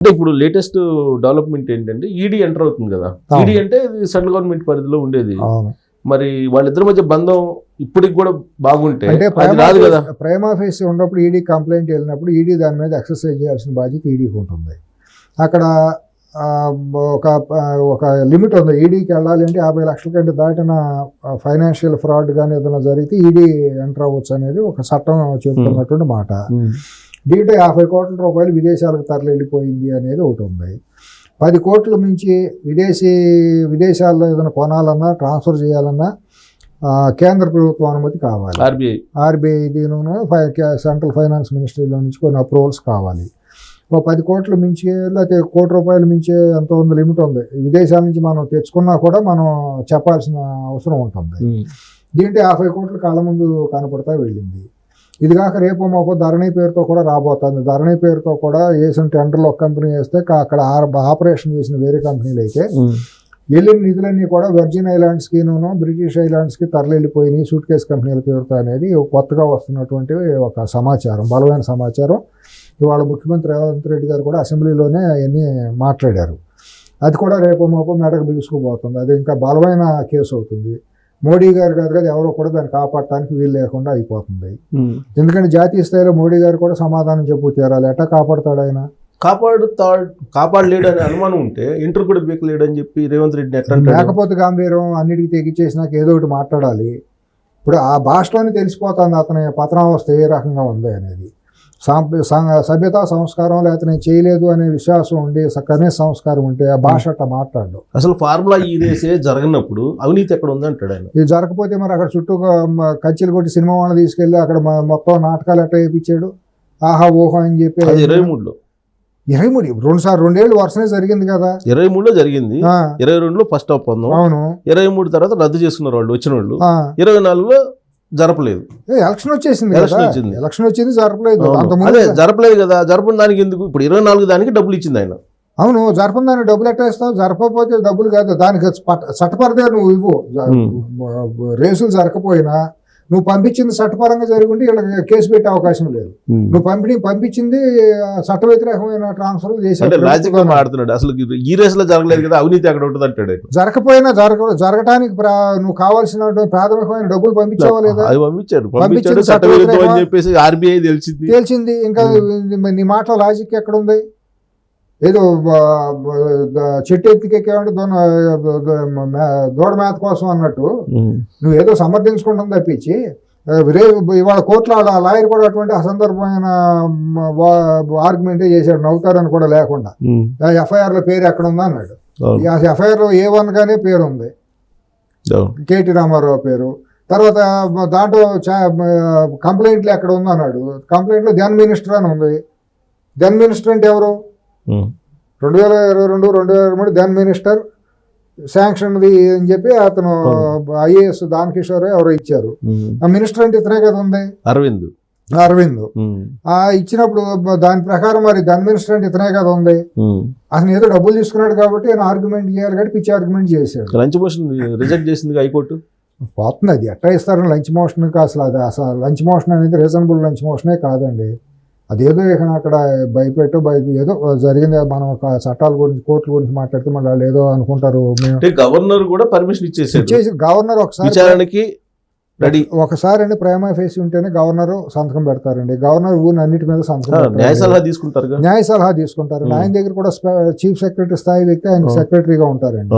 అంటే ఇప్పుడు latest development ఏంటంటే ఈడీ ఎంటర్ అవుతుంది కదా. ఈడీ అంటే సెంట్రల్ గవర్నమెంట్ పరిధిలో ఉండేది. మరి వాళ్ళిద్దరి మధ్య బంధం ఇప్పటికి కూడా బాగుంటే రాదు కదా. ప్రైమా ఫేసి ఉన్నప్పుడు ఈడీ కంప్లైంట్ వెళ్ళినప్పుడు ఈడీ దాని మీద ఎక్సర్సైజ్ చేయాల్సిన బాధ్యత ఈడీకి ఉంటుంది. అక్కడ ఒక లిమిట్ ఉంది. ఈడీకి వెళ్ళాలి అంటే 50 లక్షల కంటే దాటిన ఫైనాన్షియల్ ఫ్రాడ్ కానీ ఏదైనా జరిగితే ఈడీ ఎంటర్ అవ్వచ్చు అనేది ఒక చట్టం చెబుతున్నటువంటి మాట. దీంట్లో 50 కోట్ల రూపాయలు విదేశాలకు తరలి వెళ్ళిపోయింది అనేది ఒకటి ఉంది. 10 కోట్ల మించి విదేశాల్లో ఏదైనా కొనాలన్నా ట్రాన్స్ఫర్ చేయాలన్నా కేంద్ర ప్రభుత్వం అనుమతి కావాలి. ఆర్బీఐ దీని సెంట్రల్ ఫైనాన్స్ మినిస్ట్రీలో నుంచి కొన్ని అప్రూవల్స్ కావాలి. 10 కోట్ల మించి లేకపోతే ₹1 మించి ఎంత ఉంది లిమిట్ ఉంది. విదేశాల నుంచి మనం తెచ్చుకున్నా కూడా మనం చెప్పాల్సిన అవసరం ఉంటుంది. దీంట్లో 50 కోట్ల కాళ్ళ ముందు కనపడతా వెళ్ళింది. ఇది కాక రేపు మాపో ధరణి పేరుతో కూడా రాబోతుంది. ధరణి పేరుతో కూడా వేసిన టెండర్లు ఒక కంపెనీ వేస్తే అక్కడ ఆపరేషన్ చేసిన వేరే కంపెనీలు అయితే వెళ్ళిన నిధులన్నీ కూడా వర్జిన్ ఐలాండ్స్కి బ్రిటిష్ ఐలాండ్స్కి తరలి వెళ్ళిపోయినాయి సూట్ కేసు కంపెనీల పేరుతో అనేది కొత్తగా వస్తున్నటువంటి ఒక సమాచారం, బలమైన సమాచారం. ఇవాళ ముఖ్యమంత్రి రేవంత్ రెడ్డి గారు కూడా అసెంబ్లీలోనే అవన్నీ మాట్లాడారు. అది కూడా రేపు మాపో మెడకు బిగుసుకుపోతుంది. అది ఇంకా బలమైన కేసు అవుతుంది. మోడీ గారు కాదు కదా, ఎవరో కూడా దాన్ని కాపాడటానికి వీలు లేకుండా అయిపోతుంది. ఎందుకంటే జాతీయ స్థాయిలో మోడీ గారు కూడా సమాధానం చెప్పు తీరాలి. ఎట్టా కాపాడుతాడు ఆయన? కాపాడలేడు అనే అనుమానం ఉంటే ఇంటర్ కూడా బీకలేడు అని చెప్పి రేవంత్ రెడ్డి లేకపోతే గాంభీర్యం అన్నిటికీ తెగిచ్చేసినాక ఏదో ఒకటి మాట్లాడాలి. ఇప్పుడు ఆ భాషలోనే తెలిసిపోతుంది అతని పతనావస్థ ఏ రకంగా ఉంది అనేది. సభ్యతా సంస్కారం లేకపోతే నేను చేయలేదు అనే విశ్వాసం ఉండి కనీస సంస్కారం ఉంటే ఆ భాష అట్లా మాట్లాడు. అసలు ఫార్ములా ఈ రేసే జరగనప్పుడు అవినీతి ఎక్కడ ఉంది అంటాడు ఆయన. ఇది జరగకపోతే మరి అక్కడ చుట్టూ కచ్చిలు కొట్టి సినిమా వాళ్ళని తీసుకెళ్ళి అక్కడ మొత్తం నాటకాలు ఎట్లా వేయించాడు. ఆహా ఓహో అని చెప్పి 23లో 2 ఏళ్ళు వరుసనే జరిగింది కదా. 23లో జరిగింది, 22లో ఫస్ట్ ఒప్పందం, అవును 23 తర్వాత రద్దు చేసుకున్నారు వాళ్ళు వచ్చిన వాళ్ళు, 24లో జరపలేదు. ఎలక్షన్ వచ్చేసింది, ఎలక్షన్ వచ్చింది జరపలేదు. అదే జరపలేదు కదా, జరపని దానికి ఎందుకు ఇప్పుడు 24 దానికి డబ్బులు ఇచ్చింది ఆయన. అవును జరపని దానికి డబ్బులు ఎట్లా ఇస్తావు? జరపకపోతే డబ్బులు కాదు, దానికి చట్టపరదే నువ్వు ఇవ్వు. రేసులు జరగకపోయినా నువ్వు పంపించింది చట్టపరంగా జరుగుంటే వీళ్ళకి కేసు పెట్టే అవకాశం లేదు. నువ్వు పంపించింది చట్ట వ్యతిరేకమైన ట్రాన్స్ఫర్ చేశాడు. అసలు ఈ రేసులో జరగలేదు కదా, అవినీతి అక్కడ ఉంటుంది అంటాడు. జరగకపోయినా జరగటానికి నువ్వు కావాల్సిన ప్రాథమికమైన డబ్బులు పంపించావా లేదా? తెలిసింది. ఇంకా నీ మాటలో లాజిక్ ఎక్కడ ఉంది? ఏదో చెట్టు ఎత్తికెక్కామంటే దూడ మేత కోసం అన్నట్టు నువ్వు ఏదో సమర్థించుకుంటాం తప్పించి ఇవాళ కోర్టులో ఆ లాయర్ కూడా అటువంటి అసందర్భమైన ఆర్గ్యుమెంటే చేశాడు, నవ్వుతారని కూడా లేకుండా. ఎఫ్ఐఆర్లో పేరు ఎక్కడ ఉందా అన్నాడు. ఎఫ్ఐఆర్లో A1 గానే పేరు ఉంది, కేటీ రామారావు పేరు. తర్వాత దాంట్లో కంప్లైంట్లు ఎక్కడ ఉందా అన్నాడు. కంప్లైంట్లో దెన్ మినిస్టర్ అని ఉంది. దెన్ మినిస్టర్ అంటే ఎవరు? 2022, 2023 దెన్ మినిస్టర్ శాంక్షన్ది అని చెప్పి అతను ఐఏఎస్ దానకిషోర్ ఎవరో ఇచ్చారు. ఆ మినిస్టర్ అంటే ఇతనే కదా ఉంది, అరవింద్. ఇచ్చినప్పుడు దాని ప్రకారం మరి దెన్ మినిస్టర్ అంటే ఇతనే కదా ఉంది. అతను ఏదో డబ్బులు తీసుకున్నాడు కాబట్టి ఆయన ఆర్గ్యుమెంట్ చేయాలి కాబట్టి పిచ్చి ఆర్గ్యుమెంట్ చేశాడు. లంచ్ మోషన్ రిజెక్ట్ చేసింది హైకోర్టు. పోతుంది అది ఎట్లా ఇస్తారని లంచ్ మోషన్ అసలు అది అసలు లంచ్ మోషన్ అనేది రీజనబుల్ లంచ్ మోషనే కాదండి. అదేదో అక్కడ ఏదో జరిగింది. మనం చట్టాల గురించి కోర్టుల గురించి మాట్లాడితే మళ్ళీ వాళ్ళు ఏదో అనుకుంటారు. గవర్నర్ కూడా పర్మిషన్ ఇచ్చేసి గవర్నర్ ఒకసారి అండి ప్రైమా ఫేసి ఉంటేనే గవర్నర్ సంతకం పెడతారండి. గవర్నర్ ఊరిని అన్నిటి మీద సంతకం న్యాయ సలహా తీసుకుంటారు. ఆయన దగ్గర కూడా చీఫ్ సెక్రటరీ స్థాయి వ్యక్తి ఆయన సెక్రటరీగా ఉంటారండి.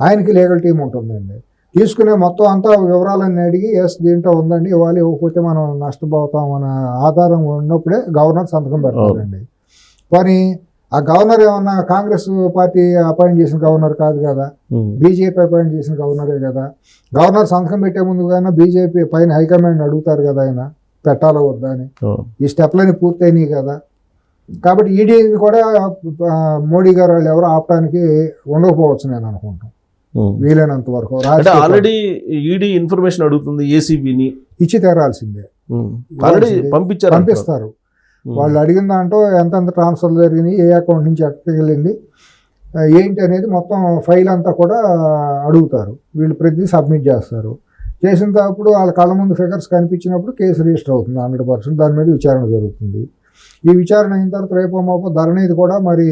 ఆయనకి లీగల్ టీం ఉంటుందండి. తీసుకునే మొత్తం అంతా వివరాలన్నీ అడిగి దీంట్లో ఉందండి ఇవ్వాలి, ఇవ్వకపోతే మనం నష్టపోతాం అనే ఆధారం ఉన్నప్పుడే గవర్నర్ సంతకం పెడతారండి. కానీ ఆ గవర్నర్ ఏమన్నా కాంగ్రెస్ పార్టీ అపాయింట్ చేసిన గవర్నర్ కాదు కదా, బీజేపీ అపాయింట్ చేసిన గవర్నరే కదా. గవర్నర్ సంతకం పెట్టే ముందుగానే బీజేపీ పైన హైకమాండ్ అడుగుతారు కదా ఆయన పెట్టాలో వద్దా అని. ఈ స్టెప్లని పూర్తయినాయి కదా. కాబట్టి ఈడీని కూడా మోడీ గారు వాళ్ళు ఎవరో ఆపడానికి ఉండకపోవచ్చు నేను అనుకుంటాను. వీలైనంత వరకు ఆల్రెడీ ఈడీ ఇన్ఫర్మేషన్ అడుగుతుంది, ఏసీబీని ఇచ్చి తీరాల్సిందే. పంపిస్తారు. వాళ్ళు అడిగిన దాంట్లో ఎంతెంత ట్రాన్స్ఫర్ జరిగినాయి, ఏ అకౌంట్ నుంచి ఎక్కడికి వెళ్ళింది ఏంటి అనేది మొత్తం ఫైల్ అంతా కూడా అడుగుతారు. వీళ్ళు ప్రతి సబ్మిట్ చేస్తారు. చేసినప్పుడు వాళ్ళ కళ్ళ ముందు ఫిగర్స్ కనిపించినప్పుడు కేసు రిజిస్టర్ అవుతుంది 100%. దాని మీద విచారణ జరుగుతుంది. ఈ విచారణ అయిన తర్వాత రేపు మాపు ధరణిది కూడా మరి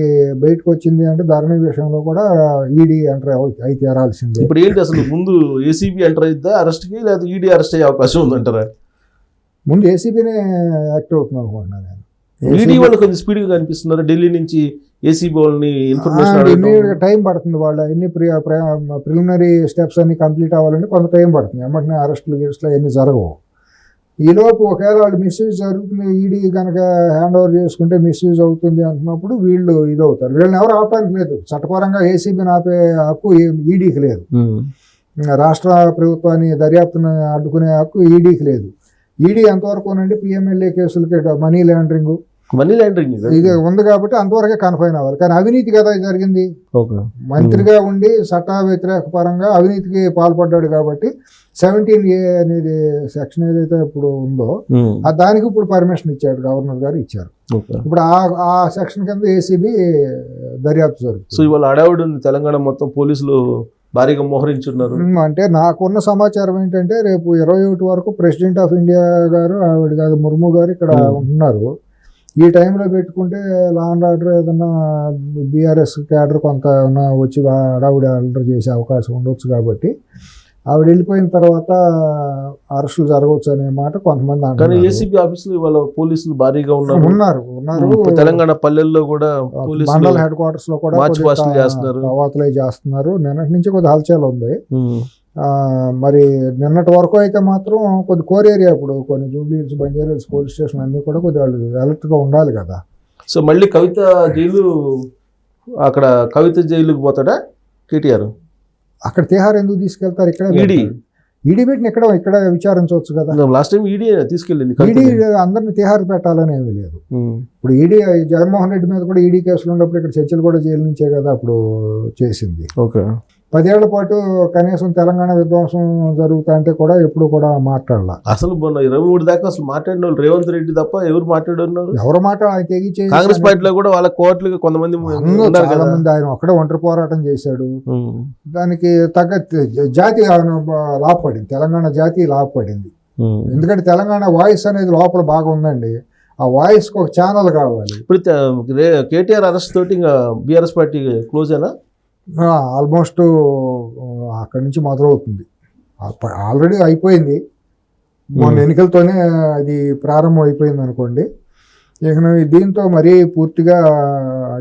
బయటకు వచ్చింది అంటే ధరణి విషయంలో కూడా ఈడీ ఎంటర్ అయితే తీరాల్సిందే. ఇప్పుడు ఏంటి అసలు ముందు ఏసీబీ ఎంటర్ అయితే అరెస్ట్కి లేదా ఈడీ అరెస్ట్ అయ్యే అవకాశం ఉందంటారా? ముందు ఏసీబీనే యాక్టివ్ అవుతుంది అనుకుంటున్నాను నేను. ఈడీ వాళ్ళు కొంచెం స్పీడ్గా కనిపిస్తున్నారు. ఢిల్లీ నుంచి ఏసీబీ వాళ్ళని ఇన్ఫర్మేషన్ టైం పడుతుంది. వాళ్ళు అన్ని ప్రిలిమినరీ స్టెప్స్ అన్ని కంప్లీట్ అవ్వాలంటే కొంత టైం పడుతుంది. వెంటనే అరెస్టులు గిరెస్టులు అవన్నీ జరగవు. ఈలోపు ఒకవేళ వాళ్ళు మిస్యూజ్ జరుగుతుంది, ఈడీ కనుక హ్యాండ్ ఓవర్ చేసుకుంటే మిస్యూజ్ అవుతుంది అంటున్నప్పుడు వీళ్ళు ఇదవుతారు. వీళ్ళని ఎవరు ఆపడానికి లేదు. చట్టపరంగా ఏసీబీని ఆపే హక్కు ఈడీకి లేదు. రాష్ట్ర ప్రభుత్వాన్ని దర్యాప్తుని అడ్డుకునే హక్కు ఈడీకి లేదు. ఈడీ ఎంతవరకునండి పిఎంఎల్ఏ కేసులకి మనీ లాండరింగ్ ఇది ఉంది కాబట్టి అంతవరకే కన్ఫైన్ అవ్వాలి. కానీ అవినీతి కదా జరిగింది. మంత్రిగా ఉండి చట్ట వ్యతిరేక పరంగా అవినీతికి పాల్పడ్డాడు కాబట్టి 17A అనేది సెక్షన్ ఏదైతే ఇప్పుడు ఉందో దానికి ఇప్పుడు పర్మిషన్ ఇచ్చాడు, గవర్నర్ గారు ఇచ్చారు. ఇప్పుడు ఆ సెక్షన్ కింద ఏసీబీ దర్యాప్తు జరుగుతుంది. సో ఇవాళ అడావిడి ఉంది తెలంగాణ మొత్తం, పోలీసులు భారీగా మోహరించున్నారు. అంటే నాకున్న సమాచారం ఏంటంటే రేపు 21 వరకు ప్రెసిడెంట్ ఆఫ్ ఇండియా గారు ఆవిడ కాదు ముర్ము గారు ఇక్కడ ఉంటున్నారు. ఈ టైంలో పెట్టుకుంటే లా అండ్ ఆర్డర్ ఏదన్నా బీఆర్ఎస్ క్యాడర్ కొంత వచ్చి ఆవిడ ఆర్డర్ చేసే అవకాశం ఉండొచ్చు. కాబట్టి ఆవిడ వెళ్ళిపోయిన తర్వాత అరెస్టులు జరగవచ్చు అనే మాట కొంతమంది అంటారు. ఏసీబీ ఆఫీసులో ఇవాళ పోలీసులు భారీగా ఉన్నారు. తెలంగాణ పల్లెల్లో కూడా మండల్ హెడ్ క్వార్టర్స్ లో కూడా కవాతులై చేస్తున్నారు. నిన్నటి నుంచి కొద్ది హల్చల్ ఉంది. మరి నిన్నటి వరకు అయితే మాత్రం కొద్ది కోర్ ఏరియా, ఇప్పుడు కొన్ని జూబ్లీహిల్స్, బంజారాహిల్స్ పోలీస్ స్టేషన్ అన్ని కూడా కొద్దిగా అలర్ట్ గా ఉండాలి కదా. సో మళ్ళీ కవిత జైలుకి పోతాడా కేటీఆర్? అక్కడ తిహార్ ఎందుకు తీసుకెళ్తారు? ఇక్కడ ఈడీ పెట్టిన ఇక్కడ విచారించవచ్చు కదా. లాస్ట్ టైం ఈడీ తీసుకెళ్ళింది. ఈడీ అందరిని తిహార్ పెట్టాలని ఏమీ లేదు. ఇప్పుడు ఈడీ జగన్మోహన్ రెడ్డి మీద కూడా ఈడీ కేసులు ఉన్నప్పుడు ఇక్కడ చర్చలు కూడా జైలు నుంచే కదా అప్పుడు చేసింది. 10 ఏళ్ల పాటు కనీసం తెలంగాణ విధ్వంసం జరుగుతా అంటే కూడా ఎప్పుడు కూడా మాట్లాడాల. అసలు 23 దాకా అసలు మాట్లాడిన వాళ్ళు రేవంత్ రెడ్డి తప్ప ఎవరు మాట్లాడున్నారు? ఎవరు మాట్లాడాలి? కాంగ్రెస్ పార్టీలో కూడా వాళ్ళ కోర్టులు కొంతమంది చాలా మంది, ఆయన ఒక్కడే ఒంటరి పోరాటం చేశాడు. దానికి తగ్గ జాతి లాభపడింది, తెలంగాణ జాతి లాభపడింది. ఎందుకంటే తెలంగాణ వాయిస్ అనేది లోపల బాగా ఉందండి. ఆ వాయిస్ కి ఒక ఛానల్ కావాలి. ఇప్పుడు కేటీఆర్ అరెస్ట్ తోటి ఇంకా బీఆర్ఎస్ పార్టీ క్లోజ్ అయినా ఆల్మోస్ట్ అక్కడి నుంచి మొదలవుతుంది. ఆల్రెడీ అయిపోయింది, మొన్న ఎన్నికలతోనే అది ప్రారంభం అయిపోయింది అనుకోండి. ఇక దీంతో మరీ పూర్తిగా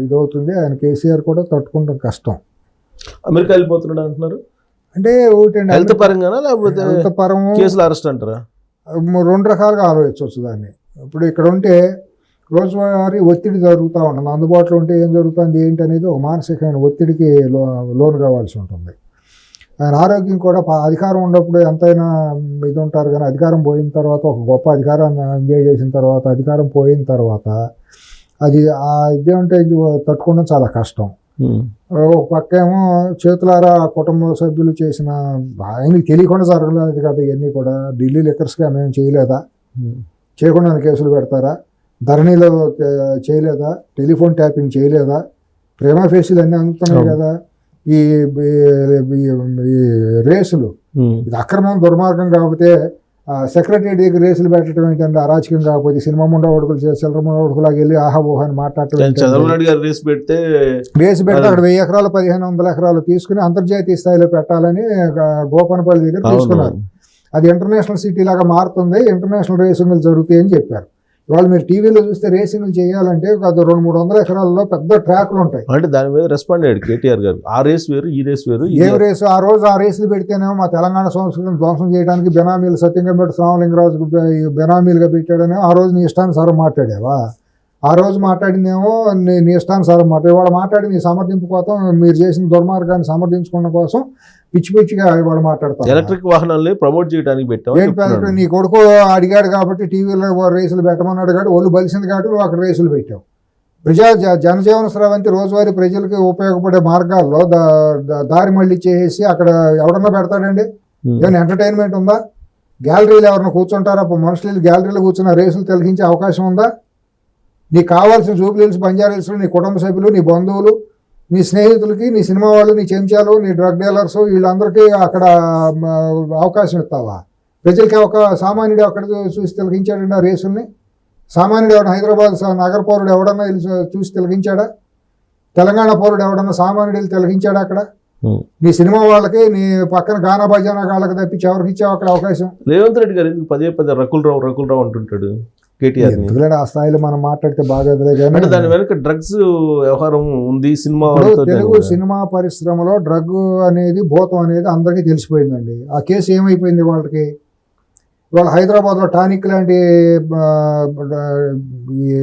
ఇదవుతుంది. ఆయన కేసీఆర్ కూడా తట్టుకుంటాం కష్టం. అమెరికా వెళ్ళిపోతున్నాడు అంటున్నారు. అంటే ఒకటండి, హెల్త్ పరంగానా లేకపోతే హెల్త్ పరం కేసులు అరెస్ట్ అంటారా? 2 రకాలుగా ఆలోచించవచ్చు దాన్ని. ఇప్పుడు ఇక్కడ ఉంటే రోజువారీ ఒత్తిడి జరుగుతూ ఉంటుంది. అందుబాటులో ఉంటే ఏం జరుగుతుంది ఏంటి అనేది ఒక మానసికమైన ఒత్తిడికి లోను కావాల్సి ఉంటుంది. ఆయన ఆరోగ్యం కూడా అధికారం ఉన్నప్పుడు ఎంతైనా ఇది ఉంటారు, కానీ అధికారం పోయిన తర్వాత, ఒక గొప్ప అధికారాన్ని ఎంజాయ్ చేసిన తర్వాత, అధికారం పోయిన తర్వాత అది ఇదేమంటే తట్టుకోవడం చాలా కష్టం. ఒక పక్క ఏమో చేతులారా కుటుంబ సభ్యులు చేసిన, ఆయనకి తెలియకుండా జరగలేదు కదా ఇవన్నీ కూడా. ఢిల్లీ లిక్కర్స్గా మేము చేయలేదా, చేయకుండా కేసులు పెడతారా? ధరణిలో చేయలేదా? టెలిఫోన్ ట్యాపింగ్ చేయలేదా? ప్రేమ ఫేసులు అన్నీ అందుతున్నాయి కదా. ఈ రేసులు ఇది అక్రమం, దుర్మార్గం కాకపోతే సెక్రటరీ దగ్గర రేసులు పెట్టడం ఏంటంటే అరాచకం కాకపోతే, సినిమా ముండా ఒడుకులు చేసి చిల్లర ముండా ఒడుకులాగా వెళ్ళి ఆహా ఊహా అని మాట్లాడటం. రేసు పెడితే అక్కడ 1000 ఎకరాలు 1500 ఎకరాలు తీసుకుని అంతర్జాతీయ స్థాయిలో పెట్టాలని గోపనపల్లి దగ్గర తీసుకున్నారు. అది ఇంటర్నేషనల్ సిటీ లాగా మారుతుంది, ఇంటర్నేషనల్ రేసింగ్లు జరుగుతాయి అని చెప్పారు. ఇవాళ మీరు టీవీలో చూస్తే రేసింగ్లు చేయాలంటే 200-300 ఎకరాల్లో పెద్ద ట్రాక్లు ఉంటాయి. అంటే దాని మీద రెస్పాండ్ అయ్యాడు కేటీఆర్ గారు. ఆ రేస్ వేరు, ఈ రేస్ వేరు. ఏ రేసు ఆ రోజు ఆ రేసులు పెడితేనేమో మా తెలంగాణ సంస్కృతిని ధ్వంసం చేయడానికి బెనామీలు సత్యంగంపేట శ్రావలింగరాజుకు బెనామీలుగా పెట్టాడనేమో ఆ రోజు నీ ఇష్టానుసారం మాట్లాడావా? ఆ రోజు మాట్లాడిందేమో నీ ఇష్టానుసారం ఇవాళ మాట్లాడి నీ సమర్థింపు కోసం, మీరు చేసిన దుర్మార్గాన్ని సమర్థించుకోవడం కోసం పిచ్చిగా ఇవాళ మాట్లాడతాం. ఎలక్ట్రిక్ వాహనాలని ప్రమోట్ చేయడానికి పెట్టావు. నీ కొడుకు అడిగాడు కాబట్టి టీవీలో రేసులు పెట్టమన్నాడు కాబట్టి, ఒళ్ళు బలిసింది కాబట్టి నువ్వు అక్కడ రేసులు పెట్టావు. జనజీవన స్రవంతి రోజువారీ ప్రజలకు ఉపయోగపడే మార్గాల్లో దారి మళ్ళీ చేసి అక్కడ ఎవడన్నా పెడతాడండి? ఏమైనా ఎంటర్టైన్మెంట్ ఉందా? గ్యాలరీలు ఎవరన్నా కూర్చుంటారా? మనుషులు గ్యాలరీలో కూర్చున్న రేసులు తొలగించే అవకాశం ఉందా? నీకు కావాల్సిన జూబ్లీహిల్స్, బంజారాహిల్స్లో నీ కుటుంబ సభ్యులు, నీ బంధువులు, నీ స్నేహితులకి, నీ సినిమా వాళ్ళు, నీ చెంచాలు, నీ డ్రగ్ డీలర్స్, వీళ్ళందరికీ అక్కడ అవకాశం ఇస్తావా? ప్రజలకి ఒక సామాన్యుడు అక్కడ చూసి తొలగించాడండి ఆ రేసుల్ని. సామాన్యుడు ఎవడన్నా హైదరాబాద్ నగర పౌరుడు ఎవడన్నా చూసి తిలగించాడా? తెలంగాణ పౌరుడు ఎవడన్నా సామాన్యుడు వెళ్ళి తిలగించాడా అక్కడ? నీ సినిమా వాళ్ళకి, నీ పక్కన గానా బజానా వాళ్ళకి తప్పించి ఎవరికి ఇచ్చావు అక్కడ అవకాశం? రేవంత్ రెడ్డి గారు ఎందుకు పదే రకుల్ రావు అంటుంటాడు కేటీఆర్? ఎందుకంటే ఆ స్థాయిలో మనం మాట్లాడితే బాగాదులే కానీ దాని వెనక డ్రగ్స్ వ్యవహారం ఉంది. సినిమా తెలుగు సినిమా పరిశ్రమలో డ్రగ్ అనేది, భూతం అనేది అందరికీ తెలిసిపోయిందండి. ఆ కేసు ఏమైపోయింది వాళ్ళకి? వాళ్ళు హైదరాబాద్లో టానిక్ లాంటి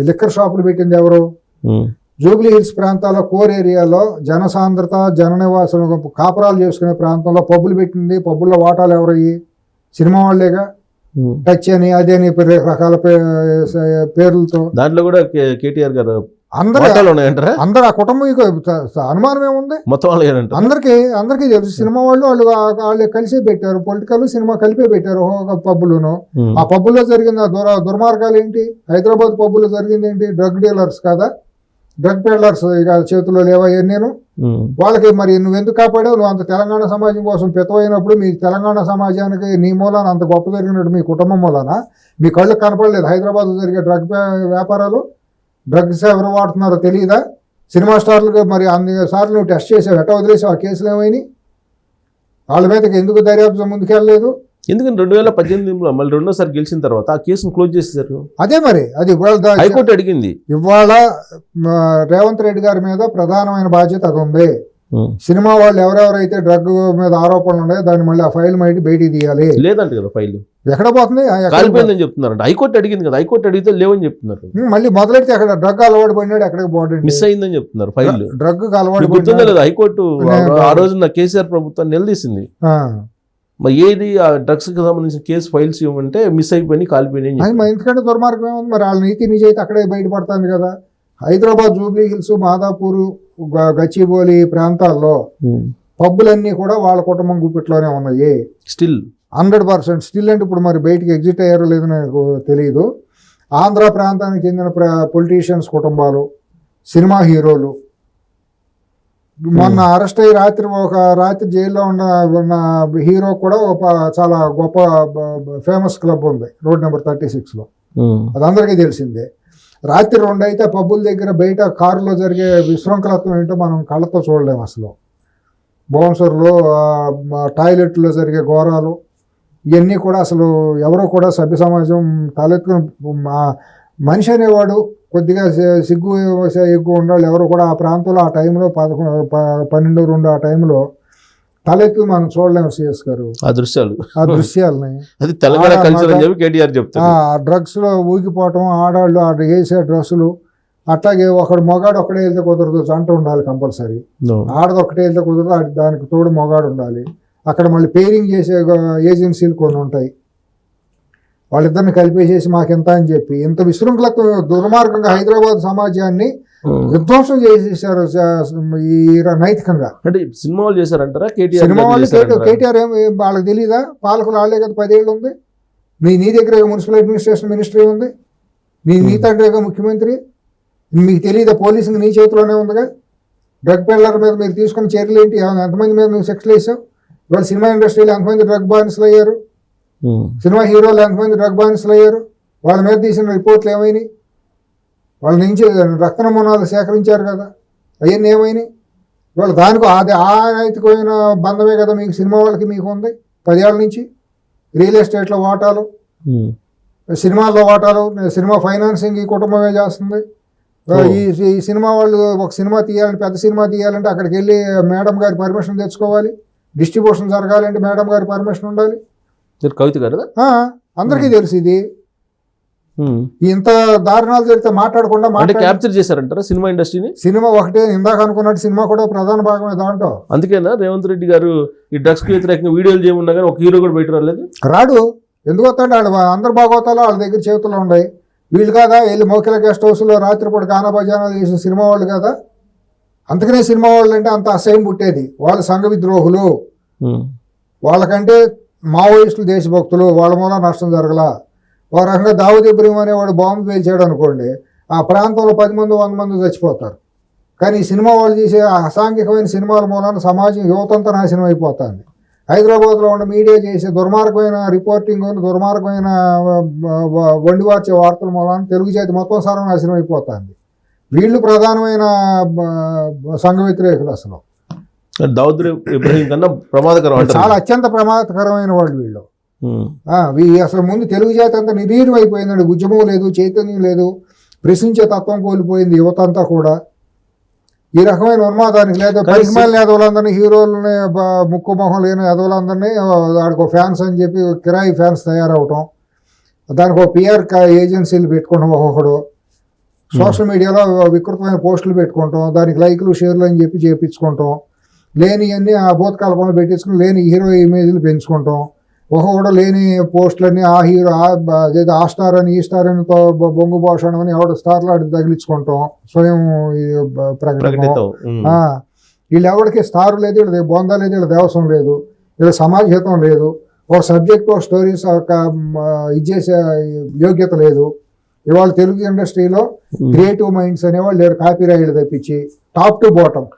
లిక్కర్ షాపులు పెట్టింది ఎవరు? జూబ్లీ హిల్స్ ప్రాంతాల్లో కోర్ ఏరియాలో జనసాంద్రత, జన నివాసులు కాపురాలు చేసుకునే ప్రాంతంలో పబ్బులు పెట్టింది. పబ్బుల్లో వాటాలు ఎవరయ్యి? సినిమా వాళ్ళేగా. టచ్ అని, అదే అని రకాల పేర్లతో దాంట్లో కూడా కేటీఆర్ గారు అందరు ఆ కుటుంబం అనుమానం ఏముంది? మొత్తం అందరికీ తెలుసు. సినిమా వాళ్ళు కలిసే పెట్టారు, పొలిటికల్ సినిమా కలిపే పెట్టారు పబ్బులను. ఆ పబ్బుల్లో జరిగిన దుర్మార్గాలు ఏంటి? హైదరాబాద్ పబ్బుల్లో జరిగింది ఏంటి? డ్రగ్ డీలర్స్ కదా, డ్రగ్ పెడ్లర్స్ ఇక చేతుల్లో లేవా నేను? వాళ్ళకి మరి నువ్వెందుకు కాపాడావు? నువ్వు అంత తెలంగాణ సమాజం కోసం పెద్దవైనప్పుడు మీ తెలంగాణ సమాజానికి నీ మూలాన అంత గొప్ప జరిగినట్టు మీ కుటుంబం మూలాన మీ కళ్ళు కనపడలేదు హైదరాబాద్లో జరిగే డ్రగ్ వ్యాపారాలు? డ్రగ్స్ ఎవరు వాడుతున్నారో తెలియదా? సినిమా స్టార్లకు మరి అన్ని సార్లు నువ్వు టెస్ట్ చేసావు, ఎట్ట వదిలేసావు? ఆ కేసులు ఏమైనాయి? వాళ్ళ మీదకి ఎందుకు దర్యాప్తు ముందుకెళ్ళలేదు? ఎందుకంటే 2018లో మళ్ళీ రెండోసారి గెలిచిన తర్వాత ఆ కేసును క్లోజ్ చేసేసారు. అదే మరి అది హైకోర్టు అడిగింది. ఇవాళ రేవంత్ రెడ్డి గారి మీద ప్రధానమైన బాధ్యత అది ఉంది. సినిమా వాళ్ళు ఎవరెవరైతే డ్రగ్ మీద ఆరోపణలు ఉన్నాయో దాన్ని మళ్ళీ ఆ ఫైల్ బయటికి తీయాలి. లేదంట కదా ఫైల్, ఎక్కడ పోతుంది? కాలిపోయిందని చెప్తున్నారంట. హైకోర్టు అడిగింది కదా, హైకోర్టు అడిగితే లేవని చెప్తున్నారు. మళ్ళీ మొదలెడితే అక్కడ డ్రగ్ అలవాటు పడినాడు, ఎక్కడికి పోవడం మిస్ అయిందని చెప్తున్నారు. ఫైల్ డ్రగ్ అలవాటు గుర్తుందా లేదా? హైకోర్టు ఆ రోజున కేసీఆర్ ప్రభుత్వం నిలదీసింది. మరి ఏది ఆ డ్రగ్స్ కి సంబంధించిన కేసు ఫైల్స్ ఇవ్వమంటే మిస్ అయిపోయి కాలిపోయినాయి. ఎందుకంటే దుర్మార్గం ఏముంది మరి? వాళ్ళ నీతి నిజైతే అక్కడే బయటపడుతుంది కదా. హైదరాబాద్ జూబ్లీ హిల్స్, మాదాపూర్, గచ్చిబౌలి ప్రాంతాల్లో పబ్బులన్నీ కూడా వాళ్ళ కుటుంబం గుప్పిట్లోనే ఉన్నాయి. Still 100% still. అంటే ఇప్పుడు మరి బయటికి ఎగ్జిట్ అయ్యారో లేదో నాకు తెలియదు. ఆంధ్ర ప్రాంతానికి చెందిన పొలిటీషియన్స్ కుటుంబాలు, సినిమా హీరోలు మొన్న అరెస్ట్ అయ్యి రాత్రి జైల్లో ఉన్న హీరో కూడా చాలా గొప్ప ఫేమస్ క్లబ్ ఉంది రోడ్ నెంబర్ 36లో. అది అందరికీ తెలిసిందే. రాత్రి 2 అయితే పబ్బుల దగ్గర బయట కారులో జరిగే విశృంఖలత్వం ఏంటో మనం కళ్ళతో చూడలేము అసలు. బౌన్సర్లు, టాయిలెట్లో జరిగే ఘోరాలు, ఇవన్నీ కూడా అసలు ఎవరో కూడా సభ్య సమాజం తలెత్తుకుని మనిషి అనేవాడు కొద్దిగా సిగ్గు ఎక్కువ ఉండాలి. ఎవరు కూడా ఆ ప్రాంతంలో ఆ టైంలో 11, 12 ఆ టైంలో తలెత్తి మనం చూడలేము. సిఎస్ గారు ఆ దృశ్యాలని అది తెలంగాణ కల్చర్ అని చెప్పి కేటీఆర్ చెప్తారు. ఆ డ్రగ్స్ లో ఊగిపోవటం, ఆడాళ్ళు వేసే డ్రెస్సులు, అట్లాగే మొగాడు ఒక్కడే వెళ్తే కుదరదు, జంట ఉండాలి కంపల్సరీ. ఆడది ఒక్కటే వెళ్తే కుదరదు, దానికి తోడు మొగాడు ఉండాలి. అక్కడ మళ్ళీ పేరింగ్ చేసే ఏజెన్సీలు కొన్ని ఉంటాయి. వాళ్ళిద్దరిని కలిపేసేసి మాకెంత అని చెప్పి ఇంత విశృంఖలతో దుర్మార్గంగా హైదరాబాద్ సమాజాన్ని విధ్వంసం చేసేసారు ఈ నైతికంగా. అంటే సినిమా వాళ్ళు చేశారంటారా? సినిమా వాళ్ళు కేటీఆర్ వాళ్ళకి తెలియదా? పాలకులు వాళ్ళే కదా, 10 ఏళ్ళు ఉంది. నీ దగ్గర మున్సిపల్ అడ్మినిస్ట్రేషన్ మినిస్ట్రీ ఉంది, నీ తండ్రిగా ముఖ్యమంత్రి. మీకు తెలియదా? పోలీసింగ్ నీ చేతిలోనే ఉందిగా. డ్రగ్ పెడ్లర్ మీద మీరు తీసుకున్న చర్యలు ఏంటి? ఎంతమంది మీద నువ్వు శిక్షలు వేసావు? ఇవాళ సినిమా ఇండస్ట్రీలో ఎంతమంది డ్రగ్ బానిసలు అయ్యారు? సినిమా హీరోలు ఎంతమంది డ్రగ్ బానిసలు అయ్యారు? వాళ్ళ మీద తీసిన రిపోర్ట్లు ఏమైనాయి? వాళ్ళ నుంచి రక్త నమూనాలు సేకరించారు కదా, అవన్నీ ఏమైనాయి? ఇవాళ దానికి అది నైతికమైన బంధమే కదా మీకు సినిమా వాళ్ళకి మీకు ఉంది 10 ఏళ్ళ నుంచి. రియల్ ఎస్టేట్లో వాటాలు, సినిమాల్లో వాటాలు, సినిమా ఫైనాన్సింగ్ ఈ కుటుంబమే చేస్తుంది. ఈ సినిమా వాళ్ళు ఒక సినిమా తీయాలంటే, పెద్ద సినిమా తీయాలంటే అక్కడికి వెళ్ళి మేడం గారి పర్మిషన్ తెచ్చుకోవాలి. డిస్ట్రిబ్యూషన్ జరగాలంటే మేడం గారి పర్మిషన్ ఉండాలి. కవిత గారు అందరికీ తెలుసు. ఇది ఇంత దారుణాలు జరిగితే మాట్లాడకుండా క్యాప్చర్ చేశారంటారా సినిమా ఇండస్ట్రీని? సినిమా ఒకటే ఇందాక అనుకున్నట్టు సినిమా కూడా ప్రధాన భాగమే దాంట్లో. అందుకేనా రేవంత్ రెడ్డి గారు ఈ డ్రగ్స్ కి వ్యతిరేకంగా వీడియోలు చేయమన్నా కానీ ఒక హీరో కూడా బయట రాలేదు? రాడు. ఎందుకు వస్తాడు? వాళ్ళు అందరు భాగవతాలు వాళ్ళ దగ్గర చేతుల్లో ఉన్నాయి. వీళ్ళు కాదా వెళ్ళి మౌఖిల గెస్ట్ హౌస్లో రాత్రిపూట గానా భజనాలు చేసిన సినిమా వాళ్ళు కదా. అందుకనే సినిమా వాళ్ళు అంటే అంత అసహ్యం పుట్టేది. వాళ్ళు సంఘ విద్రోహులు, వాళ్ళకంటే మావోయిస్టులు దేశభక్తులు, వాళ్ళ మూల నష్టం జరగల. ఒక రకంగా దావూద్ ఇబ్రహీం అనేవాడు బాంబు పేల్చాడు అనుకోండి, ఆ ప్రాంతంలో 10 మంది 100 మంది చచ్చిపోతారు. కానీ ఈ సినిమా వాళ్ళు చేసే అసాంఘికమైన సినిమాల మూలాన సమాజం యువతంతా నాశనం అయిపోతుంది. హైదరాబాద్లో ఉన్న మీడియా చేసే దుర్మార్గమైన రిపోర్టింగ్, దుర్మార్గమైన వండివార్చే వార్తల మూలాన తెలుగు జాతి మొత్తం సర్వనాశనం అయిపోతుంది. వీళ్ళు ప్రధానమైన సంఘ వ్యతిరేకులు. అసలు దావుద్ ఇబ్రహీం కన్నా ప్రమాదకరం అంటారు. చాలా అత్యంత ప్రమాదకరమైన వాళ్ళు వీళ్ళు. అసలు ముందు తెలుగు జాతి అంతా నిర్వీర్యం అయిపోయిందండి. ఉద్యమం లేదు, చైతన్యం లేదు, ప్రశ్నించే తత్వం కోల్పోయింది యువత అంతా కూడా. ఈ రకమైన ఉన్మాదానికి లేదు పరిమాలిన యాదవులందరినీ, హీరోలని ముక్కు మొహం లేని యాదవులందరినీ వాడికి ఫ్యాన్స్ అని చెప్పి కిరాయి ఫ్యాన్స్ తయారవటం, దానికి ఒక పిఆర్ ఏజెన్సీలు పెట్టుకోవడం, ఒక్కొక్కడు సోషల్ మీడియాలో వికృతమైన పోస్టులు పెట్టుకుంటాం, దానికి లైకులు షేర్లు అని చెప్పి చేయించుకుంటాం, లేని అన్నీ ఆ భూతకాలపంలో పెట్టించుకుని లేని హీరో ఇమేజ్లు పెంచుకుంటాం, ఒక్కొక్కడు లేని పోస్టులన్నీ ఆ హీరో ఆ స్టార్ అని ఈ స్టార్ అని బొంగు భాషణం అని ఎవడ స్టార్లు ఆడి తగిలించుకుంటాం, స్వయం ప్రకటన. వీళ్ళు ఎవరికి స్టార్ లేదు, వీళ్ళది బొంద లేదు, వీళ్ళ దేవసం లేదు, వీళ్ళ సమాజహితం లేదు, ఒక సబ్జెక్ట్ ఒక స్టోరీస్ ఒక ఇచ్చేసే యోగ్యత లేదు. ఇవాళ తెలుగు ఇండస్ట్రీలో క్రియేటివ్ మైండ్స్ అనేవాళ్ళు లేరు, కాపీ రైట్లు తప్పించి టాప్ టు బాటమ్.